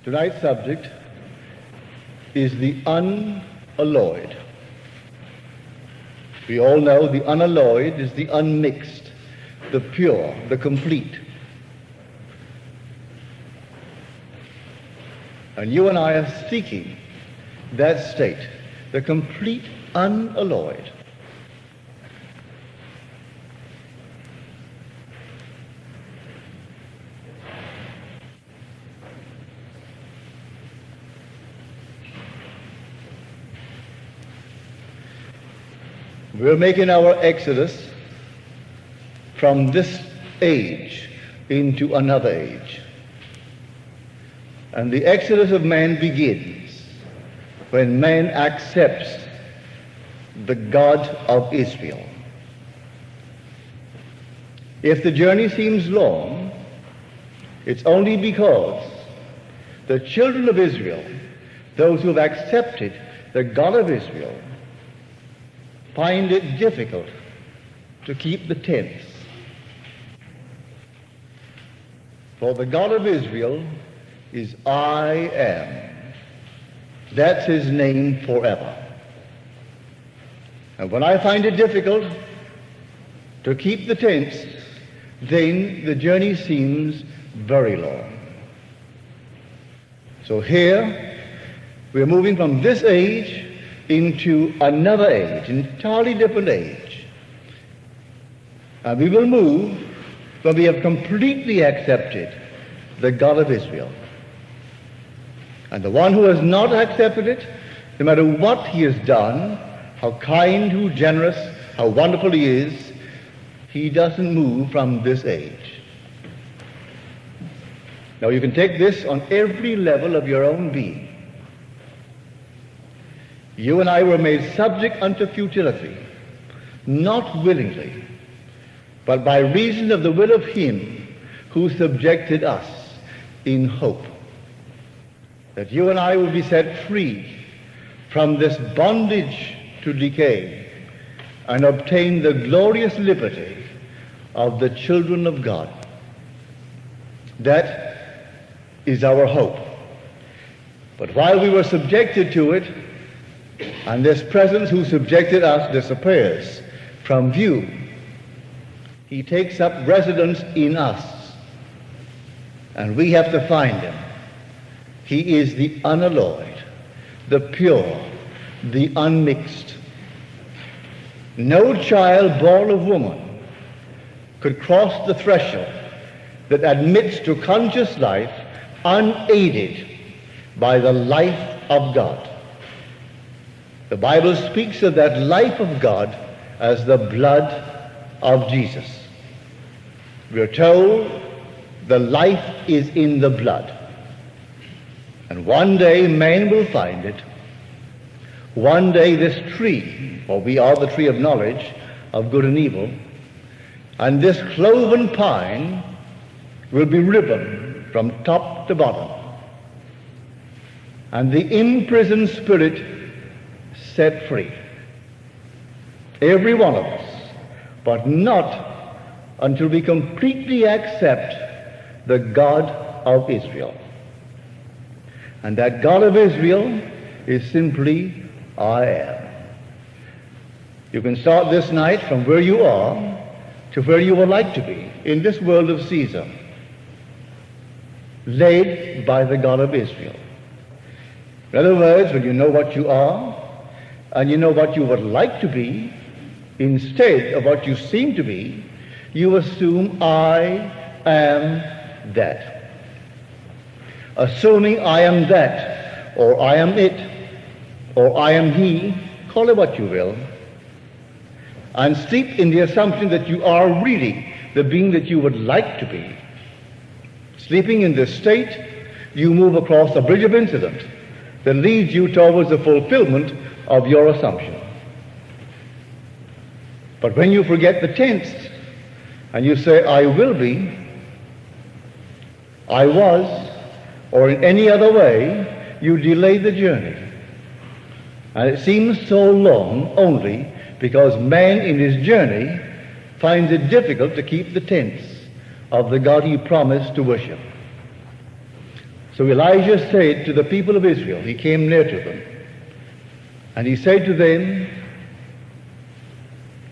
Tonight's subject is the unalloyed. We all know the unalloyed is the unmixed, the pure, the complete. And you and I are seeking that state, the complete unalloyed. We're making our exodus from this age into another age. And the exodus of man begins when man accepts the God of Israel. If the journey seems long, it's only because the children of Israel, those who have accepted the God of Israel, find it difficult to keep the tents. For the God of Israel is I am. That's his name forever. And when I find it difficult to keep the tents, then the journey seems very long. So here we're moving from this age into another age, an entirely different age. And we will move when we have completely accepted the God of Israel. And the one who has not accepted it, no matter what he has done, how kind, how generous, how wonderful he is, he doesn't move from this age. Now you can take this on every level of your own being. You and I were made subject unto futility, not willingly, but by reason of the will of him who subjected us in hope, that you and I will be set free from this bondage to decay and obtain the glorious liberty of the children of God. That is our hope. But while we were subjected to it, and this presence who subjected us disappears from view, he takes up residence in us, and we have to find him. He is the unalloyed, the pure, the unmixed. No child born of woman could cross the threshold that admits to conscious life unaided by the life of God. The Bible speaks of that life of God as the blood of Jesus. We are told the life is in the blood. And one day man will find it. One day this tree, for we are the tree of knowledge of good and evil, and this cloven pine will be riven from top to bottom. And the imprisoned spirit set free. Every one of us, but not until we completely accept the God of Israel. And that God of Israel is simply I am. You can start this night from where you are to where you would like to be in this world of Caesar, led by the God of Israel. In other words, when you know what you are and you know what you would like to be, instead of what you seem to be, you assume I am that. Assuming I am that, or I am it, or I am he, call it what you will, and steep in the assumption that you are really the being that you would like to be. Sleeping in this state, you move across a bridge of incident that leads you towards the fulfillment of your assumption. But when you forget the tense and you say, I will be, I was, or in any other way, you delay the journey. And it seems so long only because man in his journey finds it difficult to keep the tense of the God he promised to worship. So Elijah said to the people of Israel, he came near to them, and he said to them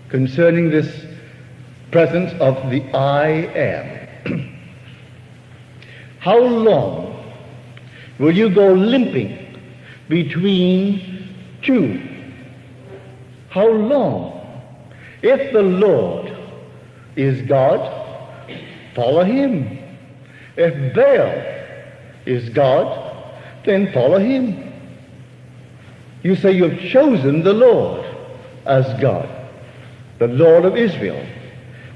concerning this presence of the I am, how long will you go limping between two? How long? If the Lord is God, follow him. If Baal is God, then follow him. You say you've chosen the Lord as God, the Lord of Israel.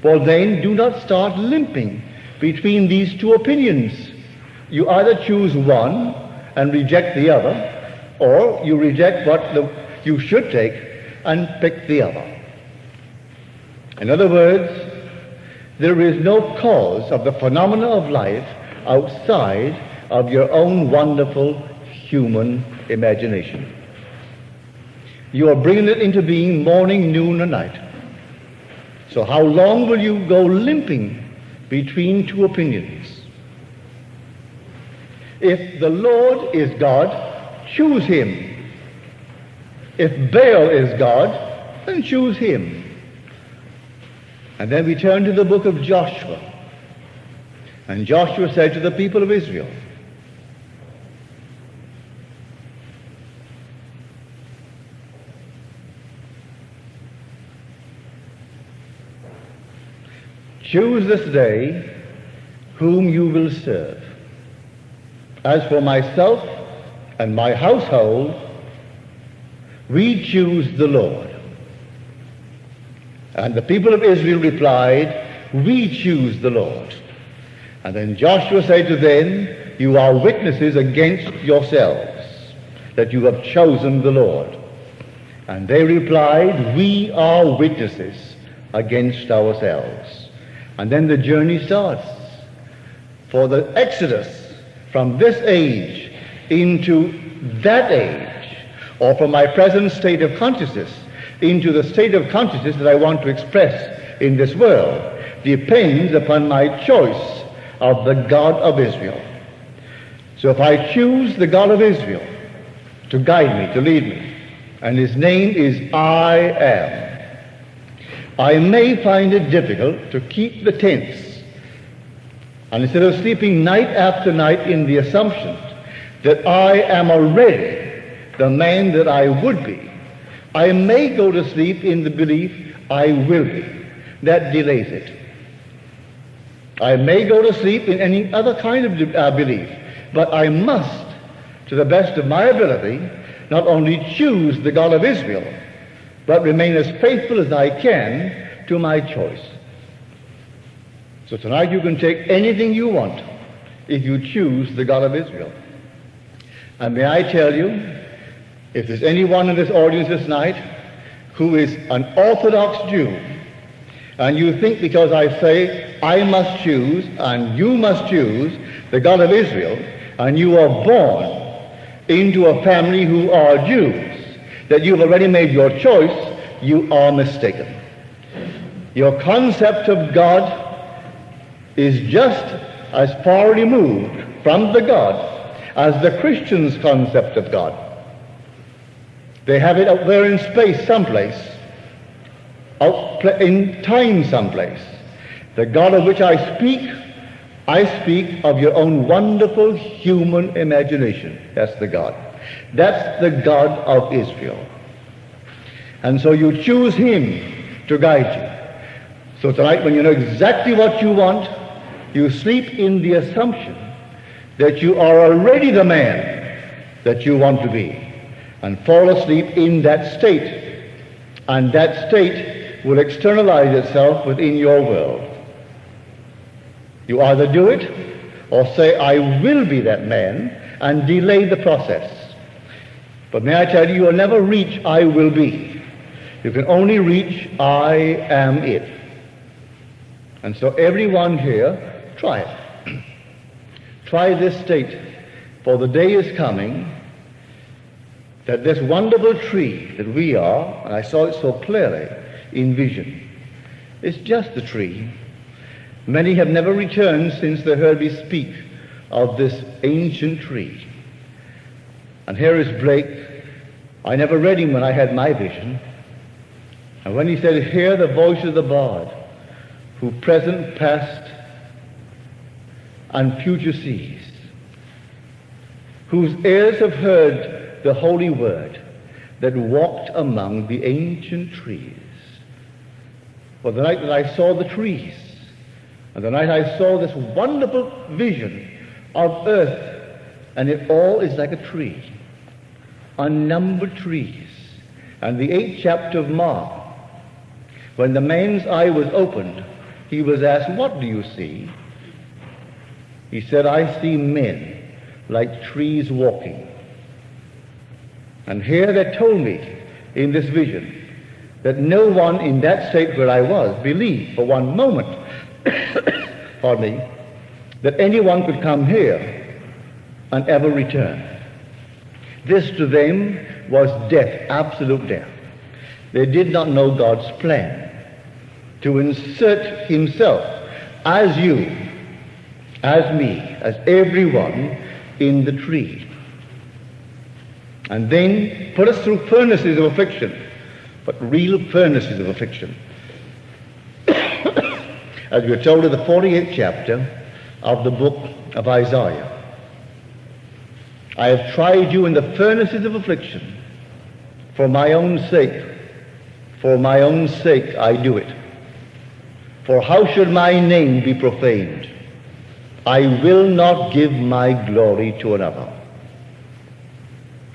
Well, then do not start limping between these two opinions. You either choose one and reject the other, or you reject what you should take and pick the other. In other words, there is no cause of the phenomena of life outside of your own wonderful human imagination. You are bringing it into being morning, noon, and night. So how long will you go limping between two opinions? If the Lord is God, choose him. If Baal is God, then choose him. And then we turn to the book of Joshua. And Joshua said to the people of Israel, choose this day whom you will serve. As for myself and my household, we choose the Lord. And the people of Israel replied, we choose the Lord. And then Joshua said to them, you are witnesses against yourselves that you have chosen the Lord. And they replied, we are witnesses against ourselves. And then the journey starts. For the exodus from this age into that age, or from my present state of consciousness into the state of consciousness that I want to express in this world, depends upon my choice of the God of Israel. So if I choose the God of Israel to guide me, to lead me, and his name is I am, I may find it difficult to keep the tense. And instead of sleeping night after night in the assumption that I am already the man that I would be, I may go to sleep in the belief I will be. That delays it. I may go to sleep in any other kind of belief, but I must, to the best of my ability, not only choose the God of Israel, but remain as faithful as I can to my choice. So tonight you can take anything you want if you choose the God of Israel. And may I tell you, if there's anyone in this audience this night who is an Orthodox Jew, and you think because I say I must choose and you must choose the God of Israel, and you are born into a family who are Jews, that you've already made your choice, you are mistaken. Your concept of God is just as far removed from the God as the Christian's concept of God. They have it out there in space someplace, out in time someplace. The God of which I speak of your own wonderful human imagination. That's the God. That's the God of Israel. And so you choose him to guide you. So tonight, when you know exactly what you want, you sleep in the assumption that you are already the man that you want to be, and fall asleep in that state. And that state will externalize itself within your world. You either do it or say, I will be that man, and delay the process. But may I tell you, you will never reach I will be. You can only reach I am it. And so everyone here, try it. Try this state, for the day is coming that this wonderful tree that we are, and I saw it so clearly in vision, is just a tree. Many have never returned since they heard me speak of this ancient tree. And here is Blake. I never read him when I had my vision. And when he said, "Hear the voice of the bard, who present, past, and future sees, whose ears have heard the holy word, that walked among the ancient trees." For the night that I saw the trees, and the night I saw this wonderful vision of earth, and it all is like a tree, unnumbered trees. And the 8th chapter of Mark, when the man's eye was opened, he was asked, "What do you see?" He said, "I see men like trees walking." And here they told me in this vision that no one in that state where I was believed for one moment, pardon me, that anyone could come here and ever return. This to them was death, absolute death. They did not know God's plan to insert himself as you, as me, as everyone in the tree, and then put us through furnaces of affliction, but real furnaces of affliction. As we are told in the 48th chapter of the book of Isaiah, "I have tried you in the furnaces of affliction. For my own sake I do it. For how should my name be profaned? I will not give my glory to another."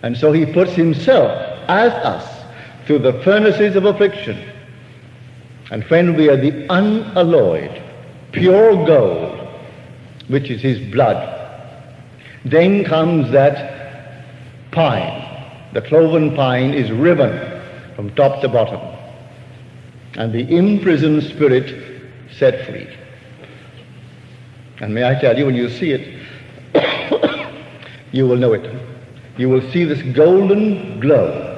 And so he puts himself as us through the furnaces of affliction. And when we are the unalloyed, pure gold, which is his blood, then comes that pine. The cloven pine is riven from top to bottom, and the imprisoned spirit set free. And may I tell you, when you see it, you will know it. You will see this golden glow,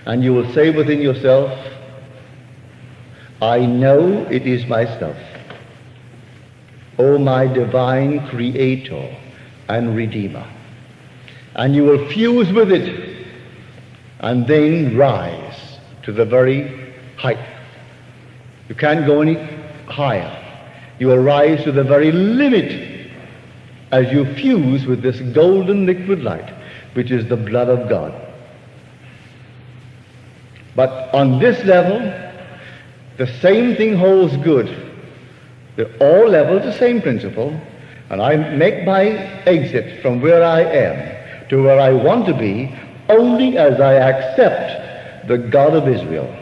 and you will say within yourself, "I know it is myself, O my divine Creator and Redeemer." And you will fuse with it, and then rise to the very height. You can't go any higher. You will rise to the very limit as you fuse with this golden liquid light, which is the blood of God. But on this level, the same thing holds good. At all levels, the same principle. And I make my exit from where I am to where I want to be only as I accept the God of Israel.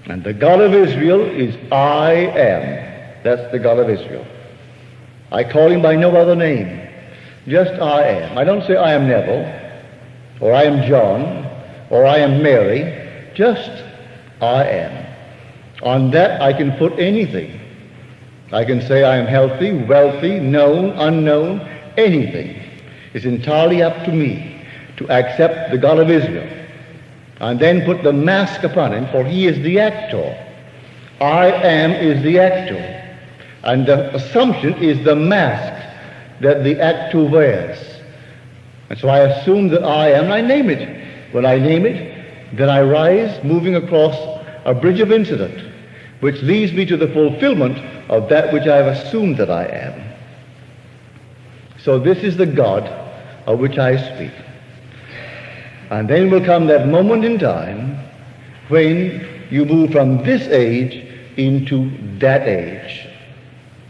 And the God of Israel is I am. That's the God of Israel. I call him by no other name. Just I am. I don't say I am Neville, or I am John, or I am Mary. Just I am. On that I can put anything. I can say I am healthy, wealthy, known, unknown, anything. It's entirely up to me to accept the God of Israel and then put the mask upon him, for he is the actor. I am is the actor. And the assumption is the mask that the actor wears. And so I assume that I am, and I name it. When I name it, then I rise, moving across a bridge of incident, which leads me to the fulfillment of that which I have assumed that I am. So this is the God of which I speak. And then will come that moment in time when you move from this age into that age,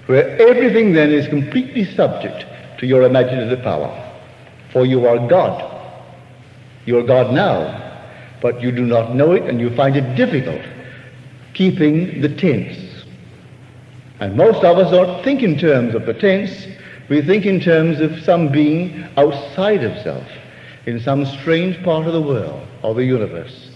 where everything then is completely subject to your imaginative power. For you are God. You are God now, but you do not know it, and you find it difficult keeping the tense. And most of us don't think in terms of the tense. We think in terms of some being outside of self, in some strange part of the world or the universe.